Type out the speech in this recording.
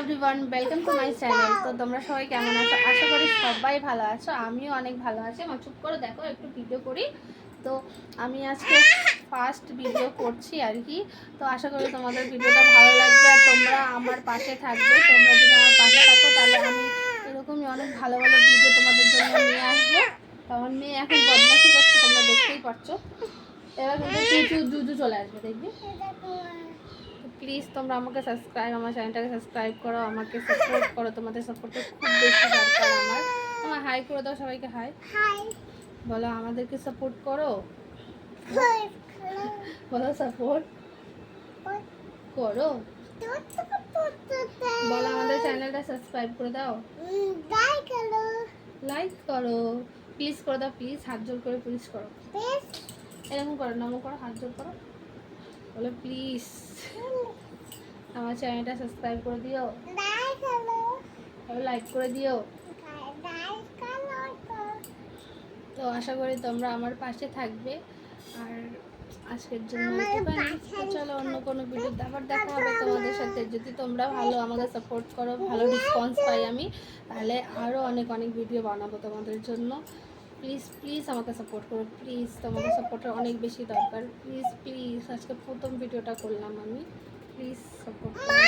Everyone, welcome to my channel. তো তোমরা সবাই কেমন আছো? আশা করি সবাই ভালো আছো। আমিও অনেক ভালো আছি। আমার চুপ করে দেখো, একটু ভিডিও করি। তো আমি আজকে ফার্স্ট ভিডিও করছি আর কি। তো আশা করি তোমাদের ভিডিওটা ভালো লাগবে আর তোমরা আমার পাশে থাকবে। তোমরা যদি আমার পাশে থাকো তাহলে আমি এরকমই অনেক ভালো ভালো ভিডিও তোমাদের জন্য নিয়ে আসবো। তো আমার মেয়ে এখন বদমাশি করছে, তোমরা দেখতেই পাচ্ছো। এবার কিন্তু জুজু চলে আসবে, দেখবি। প্লিজ তোমরা আমাকে আমার চ্যানেলটাকে সাবস্ক্রাইব করো, আমাকে সাপোর্ট করো। তোমাদের সাপোর্টটা খুব বেশি দরকার আমার হাই করে দাও সবাইকে। হাই বলো, আমাদেরকে সাপোর্ট করো, বলো সাপোর্ট করো, বলো আমাদের চ্যানেলটা সাবস্ক্রাইব করে দাও, লাইক করো, প্লিজ করে দাও, প্লিজ হাত জোর করে প্লিজ করো, এরকম করো, নমো করো, হাত জোর করো, বলো প্লিজ আমার চ্যানেলটা সাবস্ক্রাইব করে দিও, লাইক করে দিও। তো আশা করি তোমরা আমার পাশে থাকবে। আর আজকের জন্য চলো অন্য কোনো ভিডিও আবার দেখা হবে তোমাদের সাথে। যদি তোমরা ভালো আমাকে সাপোর্ট করো, ভালো রেসপন্স পাই আমি, তাহলে আরও অনেক অনেক ভিডিও বানাবো তোমাদের জন্য। প্লিজ প্লিজ আমাকে সাপোর্ট করো, প্লিজ তোমাদের সাপোর্টের অনেক বেশি দরকার। প্লিজ প্লিজ আজকে প্রথম ভিডিওটা করলাম আমি, প্লিজ সাপোর্ট করো।